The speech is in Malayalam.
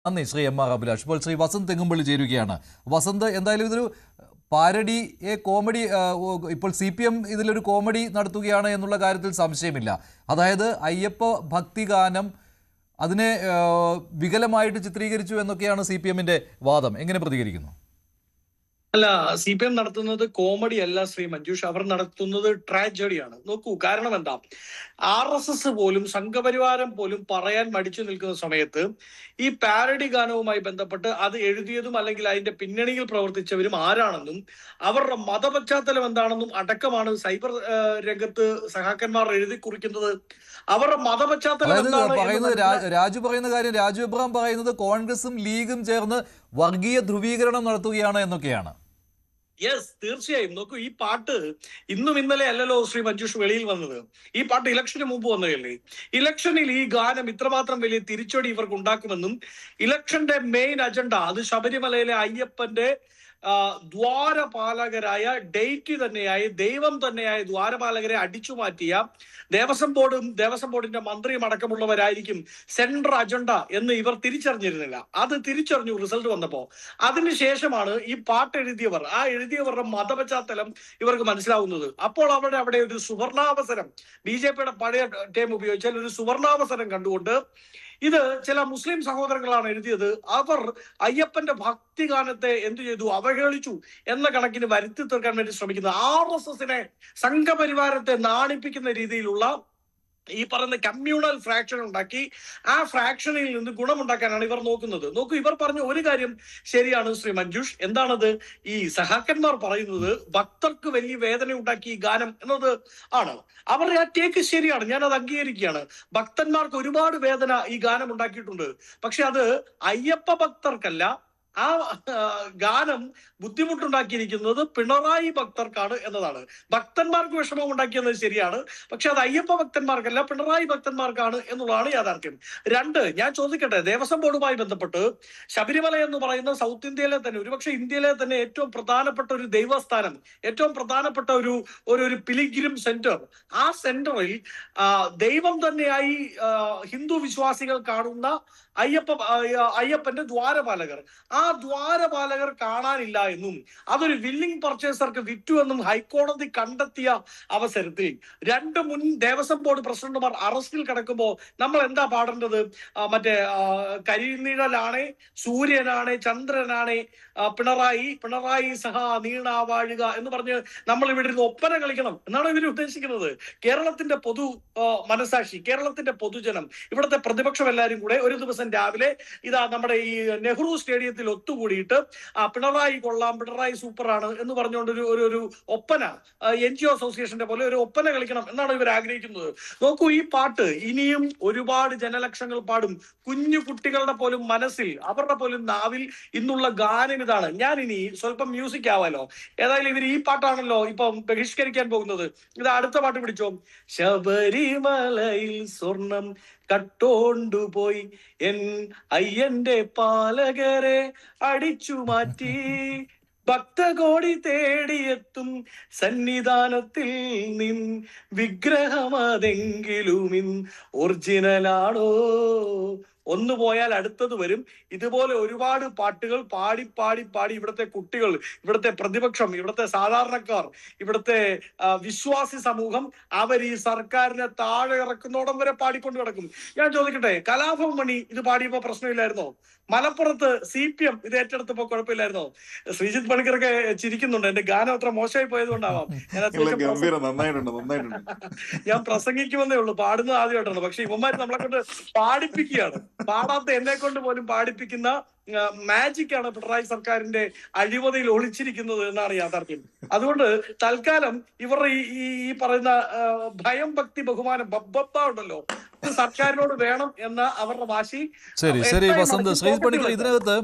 നന്ദി ശ്രീ എം.ആർ. അഭിലാഷ്. ഇപ്പോൾ ശ്രീ വസന്ത് തെങ്ങുംപള്ളി ചേരുകയാണ്. വസന്ത്, എന്തായാലും ഇതൊരു കോമഡി, ഇപ്പോൾ CPM ഇതിലൊരു കോമഡി നടത്തുകയാണ് എന്നുള്ള കാര്യത്തിൽ സംശയമില്ല. അതായത് അയ്യപ്പ ഭക്തിഗാനം അതിനെ വികലമായിട്ട് ചിത്രീകരിച്ചു എന്നൊക്കെയാണ് CPMന്റെ വാദം. എങ്ങനെ പ്രതികരിക്കുന്നു? അല്ല, CPM നടത്തുന്നത് കോമഡി അല്ല ശ്രീ മഞ്ജുഷ്, അവർ നടത്തുന്നത് ട്രാജഡിയാണ്. നോക്കൂ, കാരണം എന്താ, RSS പോലും സംഘപരിവാരം പോലും പറയാൻ മടിച്ചു നിൽക്കുന്ന സമയത്ത് ഈ പാരഡി ഗാനവുമായി ബന്ധപ്പെട്ട് അത് എഴുതിയതും അല്ലെങ്കിൽ അതിന്റെ പിന്നണിയിൽ പ്രവർത്തിച്ചവരും ആരാണെന്നും അവരുടെ മതപശ്ചാത്തലം എന്താണെന്നും അടക്കമാണ് സൈബർ രംഗത്ത് സഹാക്കന്മാർ എഴുതി കുറിക്കുന്നത്. അവരുടെ മതപശ്ചാത്തലം രാജു പറയുന്ന കാര്യം, രാജു എബ്രഹാം പറയുന്നത് കോൺഗ്രസും ലീഗും ചേർന്ന് വർഗീയ ധ്രുവീകരണം നടത്തുകയാണ് എന്നൊക്കെയാണ്. യെസ്, തീർച്ചയായും. നോക്കൂ, ഈ പാട്ട് ഇന്നും ഇന്നലെ അല്ലല്ലോ ശ്രീ മഞ്ജുഷ് വെളിയിൽ വന്നത്. ഈ പാട്ട് ഇലക്ഷന് മുമ്പ് വന്നതല്ലേ. ഇലക്ഷനിൽ ഈ ഗാനം ഇത്രമാത്രം വലിയ തിരിച്ചടി ഇവർക്ക് ഉണ്ടാക്കുമെന്നും ഇലക്ഷന്റെ മെയിൻ അജണ്ട അത് ശബരിമലയിലെ അയ്യപ്പന്റെ ദ്വാരപാലകരായ ഡെയ്റ്റി തന്നെയായി ദൈവം തന്നെയായ ദ്വാരപാലകരെ അടിച്ചു മാറ്റിയ ദേവസ്വം ബോർഡിന്റെ മന്ത്രിയും അടക്കമുള്ളവരായിരിക്കും സെൻട്രൽ അജണ്ട എന്ന് ഇവർ തിരിച്ചറിഞ്ഞിരുന്നില്ല. അത് തിരിച്ചറിഞ്ഞു റിസൾട്ട് വന്നപ്പോ. അതിനുശേഷമാണ് ഈ പാട്ട് എഴുതിയവരുടെ മതപശ്ചാത്തലം ഇവർക്ക് മനസ്സിലാവുന്നത്. അപ്പോൾ അവിടെ ഒരു സുവർണാവസരം, BJPയുടെ പഴയ ടേം ഉപയോഗിച്ചാൽ ഒരു സുവർണാവസരം കണ്ടുകൊണ്ട് ഇത് ചില മുസ്ലിം സഹോദരങ്ങളാണ് എഴുതിയത്, അവർ അയ്യപ്പന്റെ ഭക്തിഗാനത്തെ എന്തു ചെയ്തു, അവഹേളിച്ചു എന്ന കണക്കിന് വരുത്തി തീർക്കാൻ വേണ്ടി ശ്രമിക്കുന്നത്. RSSനെ സംഘപരിവാരത്തെ നാണിപ്പിക്കുന്ന രീതിയിലുള്ള ഈ പറയുന്ന കമ്മ്യൂണൽ ഫ്രാക്ഷൻ ഉണ്ടാക്കി ആ ഫ്രാക്ഷനിൽ നിന്ന് ഗുണമുണ്ടാക്കാനാണ് ഇവർ നോക്കുന്നത്. നോക്കൂ, ഇവർ പറഞ്ഞ ഒരു കാര്യം ശരിയാണ് ശ്രീ മഞ്ജുഷ്. എന്താണത്? ഈ സഹാക്കന്മാർ പറയുന്നത് ഭക്തർക്ക് വലിയ വേദന ഉണ്ടാക്കി ഈ ഗാനം എന്നത് ആണ്. അവരുടെ ആ ടേക്ക് ശരിയാണ്, ഞാൻ അത് അംഗീകരിക്കുകയാണ്. ഭക്തന്മാർക്ക് ഒരുപാട് വേദന ഈ ഗാനം ഉണ്ടാക്കിയിട്ടുണ്ട്. പക്ഷെ അത് അയ്യപ്പ ഭക്തർക്കല്ല. ആ ഗാനം ബുദ്ധിമുട്ടുണ്ടാക്കിയിരിക്കുന്നത് പിണറായി ഭക്തർക്കാണ് എന്നതാണ്. ഭക്തന്മാർക്ക് വിഷമം ഉണ്ടാക്കിയത് ശരിയാണ്, പക്ഷെ അത് അയ്യപ്പ ഭക്തന്മാർക്കല്ല, പിണറായി ഭക്തന്മാർക്കാണ് എന്നുള്ളതാണ് യാഥാർത്ഥ്യം. രണ്ട്, ഞാൻ ചോദിക്കട്ടെ, ദേവസ്വം ബോർഡുമായി ബന്ധപ്പെട്ട് ശബരിമല എന്ന് പറയുന്ന സൗത്ത് ഇന്ത്യയിലെ തന്നെ, ഒരുപക്ഷെ ഇന്ത്യയിലെ തന്നെ ഏറ്റവും പ്രധാനപ്പെട്ട ഒരു ദൈവസ്ഥാനം, ഏറ്റവും പ്രധാനപ്പെട്ട ഒരു പിലിഗ്രിം സെന്റർ, ആ സെന്ററിൽ ദൈവം തന്നെയായി ഹിന്ദു വിശ്വാസികൾ കാണുന്ന അയ്യപ്പന്റെ ദ്വാരപാലകർ, ആ ദ്വാരപാലകർ കാണാനില്ല എന്നും അതൊരു വില്ലിംഗ് പർച്ചേസർക്ക് വിറ്റു എന്നും ഹൈക്കോടതി കണ്ടെത്തിയ അവസരത്തിൽ രണ്ട് മുൻ ദേവസ്വം ബോർഡ് പ്രസിഡന്റുമാർ അറസ്റ്റിൽ കിടക്കുമ്പോൾ നമ്മൾ എന്താ പാടേണ്ടത്? മറ്റേ കരിനിഴലാണേ, സൂര്യനാണേ, ചന്ദ്രനാണേ, പിണറായി സഹ നീണാവാഴുക എന്ന് പറഞ്ഞ് നമ്മൾ ഇവിടെ ഇരുന്ന് ഒപ്പന കളിക്കണം എന്നാണ് ഇവർ ഉദ്ദേശിക്കുന്നത്. കേരളത്തിന്റെ പൊതു മനസാക്ഷി, കേരളത്തിന്റെ പൊതുജനം, ഇവിടുത്തെ പ്രതിപക്ഷം എല്ലാവരും കൂടെ ഒരു ദിവസം രാവിലെ ഇതാ നമ്മുടെ ഈ നെഹ്റു സ്റ്റേഡിയത്തിൽ ഒത്തുകൂടിയിട്ട് പിണറായി കൊള്ളാം, പിണറായി സൂപ്പറാണ് എന്ന് പറഞ്ഞുകൊണ്ട് ഒരു ഒപ്പന, NGO അസോസിയേഷന്റെ പോലെ ഒരു ഒപ്പന കളിക്കണം എന്നാണ് ഇവർ ആഗ്രഹിക്കുന്നത്. നോക്കൂ, ഈ പാട്ട് ഇനിയും ഒരുപാട് ജനലക്ഷങ്ങൾ പാടും. കുഞ്ഞു കുട്ടികളുടെ പോലും മനസ്സിൽ, അവരുടെ പോലും നാവിൽ ഇന്നുള്ള ഗാനം ഇതാണ്. ഞാൻ ഇനി സ്വല്പം മ്യൂസിക് ആവാലോ. ഏതായാലും ഇവർ ഈ പാട്ടാണല്ലോ ഇപ്പം ബഹിഷ്കരിക്കാൻ പോകുന്നത്. ഇത് അടുത്ത പാട്ട് പിടിച്ചോ. ശബരിമലയിൽ സ്വർണം കട്ടോണ്ടുപോയി അയ്യന്റെ പാലകരെ അടിച്ചു മാറ്റി, ഭക്തകോടി തേടിയെത്തും സന്നിധാനത്തിൽ വിഗ്രഹമതെങ്കിലും ഒറിജിനലാണോ? ഒന്ന് പോയാൽ അടുത്തത് വരും. ഇതുപോലെ ഒരുപാട് പാട്ടുകൾ പാടി പാടി പാടി ഇവിടുത്തെ കുട്ടികൾ, ഇവിടുത്തെ പ്രതിപക്ഷം, ഇവിടുത്തെ സാധാരണക്കാർ, ഇവിടുത്തെ വിശ്വാസി സമൂഹം അവർ ഈ സർക്കാരിനെ താഴെ ഇറക്കുന്നോടം വരെ പാടിക്കൊണ്ട് കിടക്കും. ഞാൻ ചോദിക്കട്ടെ, കലാഭവൻ മണി ഇത് പാടിയപ്പോ പ്രശ്നമില്ലായിരുന്നോ? മലപ്പുറത്ത് CPM ഇത് ഏറ്റെടുത്തപ്പോ കുഴപ്പമില്ലായിരുന്നോ? ശ്രീജിത്ത് പണിക്കരൊക്കെ ചിരിക്കുന്നുണ്ട്, എന്റെ ഗാനം അത്ര മോശമായി പോയത് കൊണ്ടാവാം. ഞാൻ പ്രസംഗിക്കുമെന്നേ ഉള്ളൂ, പാടുന്നത് ആദ്യമായിട്ടാണ്. പക്ഷെ ഇവന്മാര് നമ്മളെ കൊണ്ട് പാടിപ്പിക്കുകയാണ്. പാടാത്ത എന്നെ കൊണ്ട് പോലും പാടിപ്പിക്കുന്ന മാജിക് ആണ് പിണറായി സർക്കാരിന്റെ അഴിമതിയിൽ ഒളിച്ചിരിക്കുന്നത് എന്നാണ് യാഥാർത്ഥ്യം. അതുകൊണ്ട് തൽക്കാലം ഇവരുടെ ഈ പറയുന്ന ഭയം, ഭക്തി, ബഹുമാനം, ബബ്ബ ഉണ്ടല്ലോ, സർക്കാരിനോട് വേണം എന്ന അവരുടെ വാശി. ശരി വസന്ത്, ശ്രീജിത്ത് പണിക്കർ, ഇതിനകത്ത്